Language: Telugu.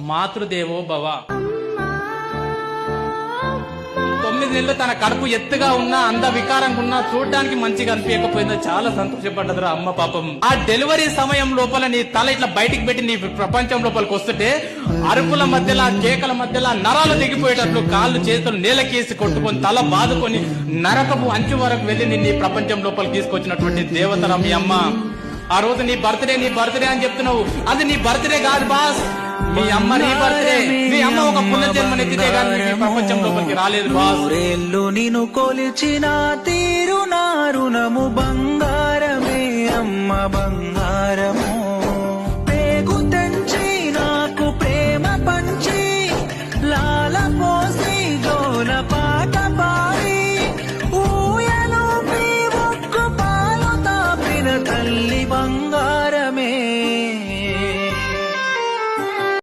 మాతృదేవో భవ. 9 నెలలు తన కడుపు ఎత్తుగా ఉన్నా, అంద వికారంగా ఉన్నా, చూడడానికి మంచిగా అనిపించకపోయిందో చాలా సంతోషపడ్డదిరా అమ్మ పాపం. ఆ డెలివరీ సమయం లోపల నీ తల ఇట్లా బయటికి పెట్టి నీ ప్రపంచం లోపలికి వస్తుంటే అరుపుల మధ్యలో, కేకల మధ్యలో నరాలు దిగిపోయేటట్లు కాళ్ళు చేతులు నేలకేసి కొట్టుకొని తల బాదుకొని నరకపు అంచు వరకు వెళ్లి నీ ప్రపంచం లోపలికి తీసుకొచ్చినటువంటి దేవతరా మీ అమ్మ. ఆ రోజు నీ బర్త్డే అని చెప్తున్నావు, అది నీ బర్త్డే కాదు బాస్, మీ అమ్మ నీ బర్త్డే. మీ అమ్మ ఒక పునర్జన్మనెత్తితే గాని మీ ప్రపంచం లోపలికి రాలేదు బాస్. ఊరేళ్ళు నిన్ను కొలిచిన తీరు నా రుణము బంగారమే అమ్మ బంగారం.